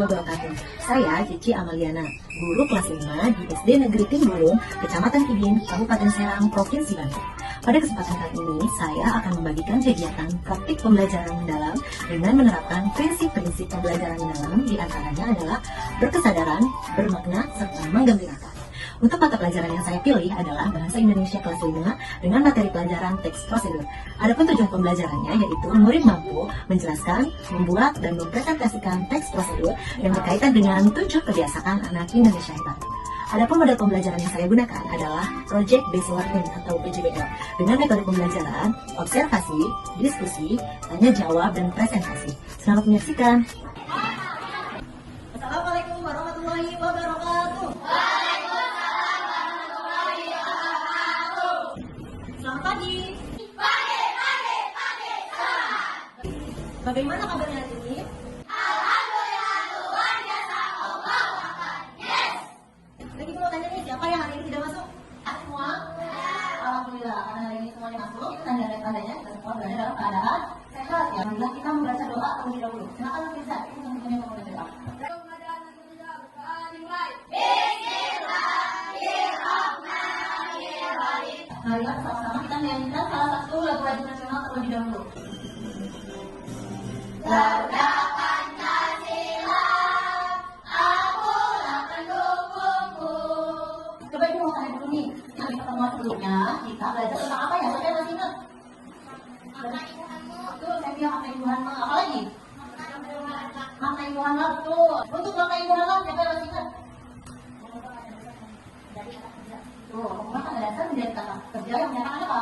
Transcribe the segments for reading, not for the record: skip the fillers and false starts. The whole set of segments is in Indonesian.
wabarakatuh. Saya Cici Amaliana, guru kelas 5 di SD Negeri Timbulung, Kecamatan Tidin, Kabupaten Serang, Provinsi Banten. Pada kesempatan kali ini, saya akan membagikan kegiatan praktik pembelajaran mendalam dengan menerapkan prinsip-prinsip pembelajaran mendalam, di antaranya adalah berkesadaran, bermakna, serta menggembirakan. Untuk mata pelajaran yang saya pilih adalah Bahasa Indonesia kelas 5 dengan materi pelajaran teks prosedur. Adapun tujuan pembelajarannya yaitu murid mampu menjelaskan, membuat, dan mempresentasikan teks prosedur yang berkaitan dengan 7 kebiasaan anak Indonesia hebat. Adapun model pembelajaran yang saya gunakan adalah Project Based Learning atau PJBL dengan metode pembelajaran observasi, diskusi, tanya jawab, dan presentasi. Selamat menyaksikan. Assalamualaikum warahmatullahi wabarakatuh. Selamat pagi. Pagi. Bagaimana kabarnya hari ini? Alhamdulillah luar biasa. Allah Akbar. Yes. Lagi mau tanya nih, siapa yang hari ini tidak masuk? Semua? Alhamdulillah, karena hari ini semuanya masuk. Itu tanda-tandanya kita semua berada dalam keadaan sehat. Ya, alhamdulillah kita membaca doa terlebih dahulu. Silakan bisa, kita tentunya membaca doa. Marilah sama-sama kita menyanyikan salah satu lagu wajib nasional terlebih dahulu. Garuda Pancasila, akulah pendukungmu. Coba ibu mau tanya dulu nih, yang di pertemuan sebelumnya kita belajar tentang apa ya? Saya masih ingat. Betul, saya bilang makna Ibuhanma. Apa lagi? Makna Ibuhanma, betul. Untuk makna Ibuhanma, siapa yang masih ingat? Tuh, makna dasar menjadi kata kerja yang menyatakan apa?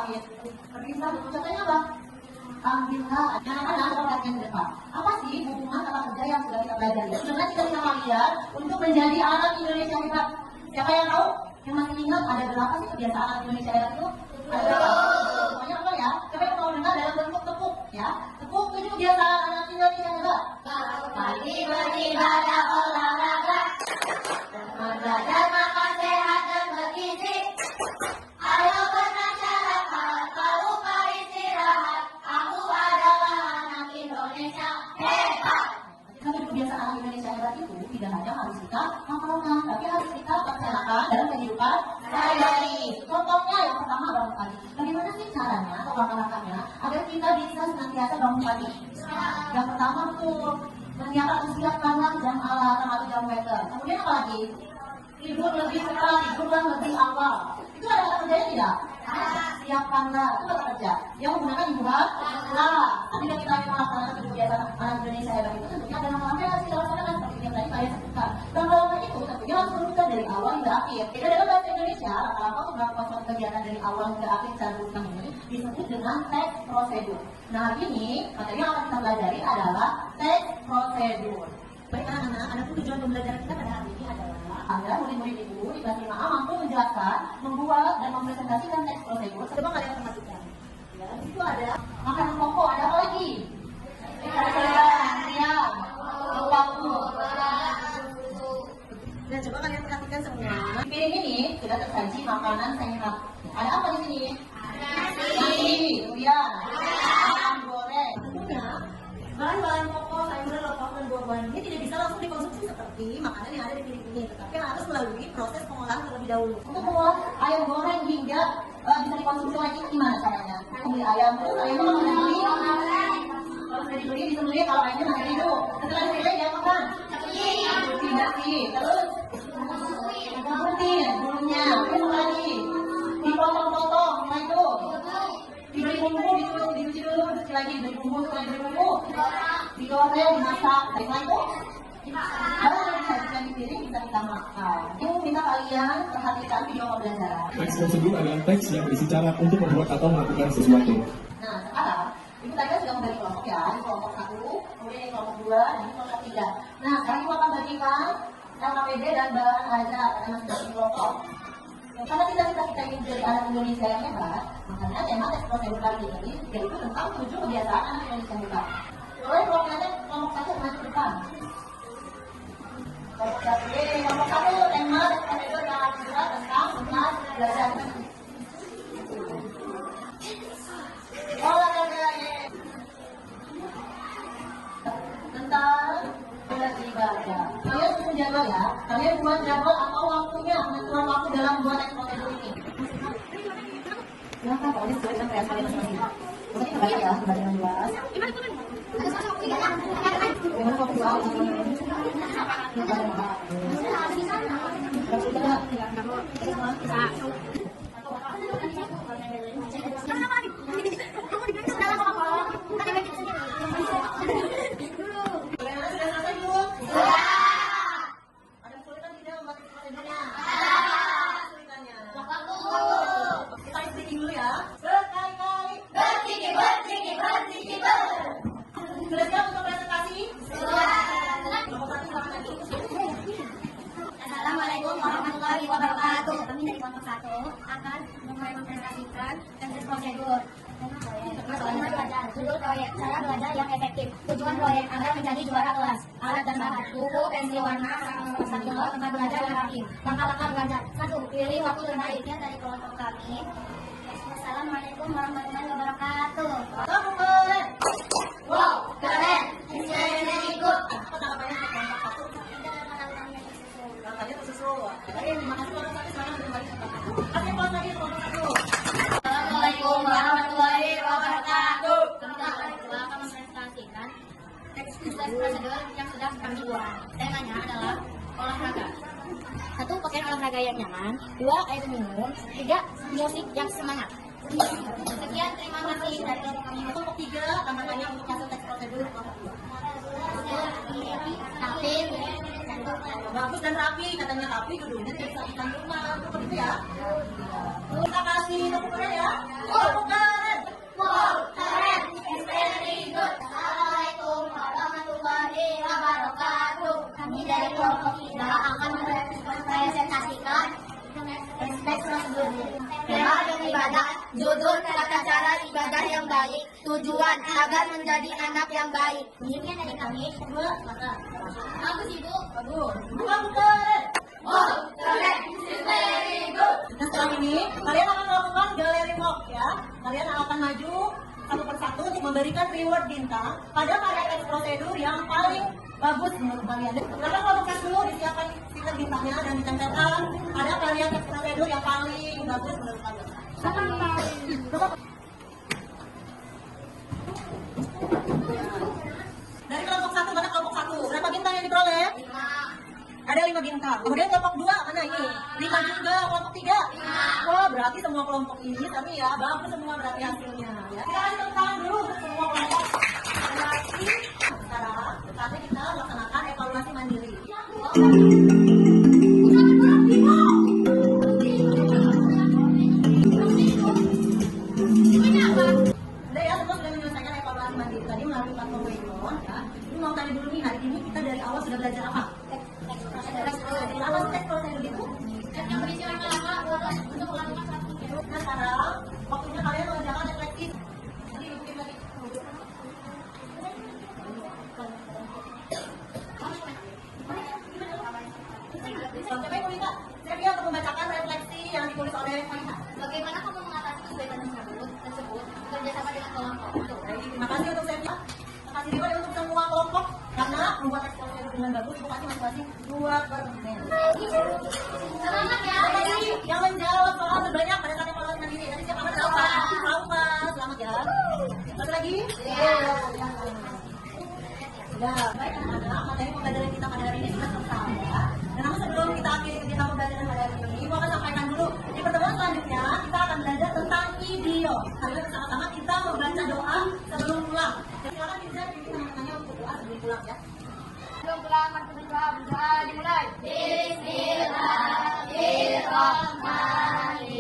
Perpisah, betul. Contohnya apa? Alhamdulillah, anak-anak perhatian ke depan. Apa sih hubungan kata kerja yang sudah kita pelajari? Sebenarnya kita bisa melihat untuk menjadi anak Indonesia hebat. Siapa yang tahu? Yang masih ingat ada berapa sih kebiasaan anak Indonesia hebat itu? Ada berapa? Pokoknya apa ya? Siapa yang mau dengar dalam bentuk tepuk? Ya, tepuk 7 kebiasaan anak Indonesia hebat. Pagi beribadah olahraga, belajar makan sehat dan bergizi. Ayo bermasyarakat, tak lupa istirahat. Aku adalah anak Indonesia hebat. Satu kebiasaan anak Indonesia hebat itu tidak hanya harus kita hafalkan, tapi harus kita laksanakan dalam kehidupan sehari-hari. Contohnya yang pertama bangun pagi. Bagaimana sih caranya atau langkah-langkahnya agar kita bisa senantiasa bangun pagi? Yang pertama tuh ternyata siapkanlah jam alarm atau jam wecker. Kemudian apa lagi? Tidur lebih cepat, tidurlah lebih awal. Itu ada kata kerjanya tidak? Siapkanlah, itu kata kerja. Yang menggunakan hiburan, ketika kita ingin melaksanakan kegiatan anak Indonesia hebat itu tentunya ada langkah-langkah yang harus kita laksanakan seperti yang tadi saya sebutkan. Langkah-langkah itu tentunya harus berurutan dari awal hingga akhir. Jika dalam bahasa Indonesia, rata-rata untuk melakukan suatu kegiatan dari awal hingga akhir secara berurutan ini disebut dengan teks prosedur. Nah, hari ini materi yang akan kita pelajari adalah teks prosedur. Baik anak-anak, ada tujuan pembelajaran kita pada hari ini adalah agar murid-murid ibu di kelas 5A mampu menjelaskan, membuat, dan mempresentasikan teks prosedur. Coba kalian perhatikan. Ya, di situ ada makanan pokok, ada apa lagi? Siang, waktu. Dan coba kalian perhatikan semua. Di piring ini sudah tersaji makanan sehat. Ada apa di sini? Nasi, kemudian ayam goreng. Tentunya bahan-bahan pokok, sayuran, lauk dan buah-buahan ini tidak bisa langsung dikonsumsi seperti makanan yang ada di piring ini, tetapi harus melalui proses pengolahan terlebih dahulu. Untuk mengolah ayam goreng hingga bisa dikonsumsi lagi, gimana caranya? Beli ayam, terus ayamnya kalau sudah dibeli, disembelih, kalau ayamnya masih hidup. Setelah disembelih dia makan, bersih, terus digunting bulunya, terus apa lagi? Dipotong-potong, setelah itu diberi bumbu, dicuci dulu, dicuci lagi, diberi bumbu, setelah diberi bumbu digoreng, dimasak, setelah itu baru disajikan di piring bisa kita makan. Ibu minta kalian perhatikan video pembelajaran. Teks prosedur adalah teks yang berisi cara untuk membuat atau melakukan sesuatu. Nah, sekarang ibu tadi sudah membagi kelompok ya, ini kelompok 1, kemudian ini kelompok 2, dan ini kelompok 3. Nah, sekarang ibu akan bagikan LKPD dan bahan ajar pada masing-masing kelompok. Karena cita-cita kita ingin menjadi anak Indonesia yang hebat, makanya tema teks prosedur kali ini yaitu tentang 7 kebiasaan anak Indonesia hebat. Boleh kelompok 1 masuk ke depan. Kelompok 1 tema teks prosedur yang akan dibahas tentang belajar. Olahraga tentang beribadah. menjadwal atau waktunya, menentukan waktu dalam membuat teks prosedur ini. Silahkan, pokoknya sesuai dengan kreasi kalian masing-masing. Pokoknya kita baca ya, baca yang luas. Gimana waktu awal? Assalamualaikum warahmatullahi wabarakatuh. Kami dari kelompok 1 akan memulai mempresentasikan teks prosedur. Judul proyek, cara belajar yang efektif. Tujuan proyek agar menjadi juara kelas. Alat dan bahan, buku, pensil warna, tempat belajar yang rapi. Langkah-langkah belajar. 1. Pilih waktu terbaik. Dari kelompok kami. Assalamualaikum warahmatullahi wabarakatuh. Wow, keren. Very good. Apa tanggapannya untuk kelompok 1? Langkahnya tersusul. Oke, terima kasih kelompok 1. Sekarang kembali ke kelompok 1. Kasih aplaus lagi kelompok 1. Assalamualaikum warahmatullahi wabarakatuh. Kami akan mempresentasikan teks prosedur yang sudah kami buat. Temanya adalah olahraga. 1. Pakaian olahraga yang nyaman. 2. Air minum. 3. Musik yang semangat. Sekian, terima kasih dari Kelompok 3, tanggapannya untuk hasil teks prosedur kelompok 2. tapi Bagus dan rapi, katanya rapi, gedungnya tidak bisa ikan rumah. Cukup itu ya. Terima kasih, tepuk tangan ya. Tepuk tangan. wow, keren, very good. Assalamualaikum warahmatullahi wabarakatuh. Kami dari kelompok 3 akan mempresentasikan teks prosedur. Tema dan ibadah, judul tata cara ibadah yang baik, tujuan agar menjadi anak yang baik. Ini dari kami. Dua, mata. Bagus ibu. Bagus. Tepuk tangan. Wow, keren, very good. Nah, setelah ini, kalian akan melakukan galeri mock ya. Kalian akan maju satu persatu untuk memberikan reward bintang pada karya teks prosedur yang paling bagus menurut kalian. Karena kelompok tes dulu disiapkan stiker bintangnya dan ditempelkan pada karya teks prosedur yang paling bagus menurut kalian. Dari kelompok 1, mana kelompok 1? Berapa bintang yang diperoleh? Ada 5 bintang. Kemudian kelompok 2, mana ini? 5 juga. Kelompok 3? Wah, berarti semua kelompok ini tapi ya bagus semua berarti hasilnya ya. Kita kasih tepuk tangan dulu untuk semua kelompok. Berarti sekarang saatnya kita laksanakan evaluasi mandiri. Udah ya, semua sudah menyelesaikan evaluasi mandiri tadi melalui platform Webinar ya. Ini mau tanya dulu nih, hari ini kita dari awal sudah belajar apa? Apa teks prosedur itu? Yang berisi lama-lama untuk melakukan satu. Nah, sekarang waktunya kalian mengerjakan refleksi. Jadi bikin lagi. Siapa yang mau minta? Saya dia untuk membacakan refleksi yang ditulis oleh Faiha. Bagaimana kamu mengatasi kesulitan tersebut bekerjasama dengan kelompok? Baik, terima kasih untuk saya. Terima kasih juga untuk semua kelompok karena membuat teks prosedur dengan bagus. Terima kasih masing-masing 2 permen. Semangat ya. Tadi yang menjawab soal terbanyak pada saat evaluasi mandiri. Tadi siapa menjawab? Salma, selamat ya. Satu lagi? Sudah, baik anak-anak. Materi pembelajaran kita pada hari ini sudah selesai ya. Dan namun sebelum kita akhiri kegiatan pembelajaran pada hari ini, mau akan sampaikan dulu. Di pertemuan selanjutnya kita akan belajar tentang video. Kali bersama-sama kita membaca doa sebelum pulang. Jadi silakan bisa pilih teman-temannya untuk doa sebelum pulang ya. Sebelum pulang, mari berdoa dimulai. Bismillahirrahmanirrahim.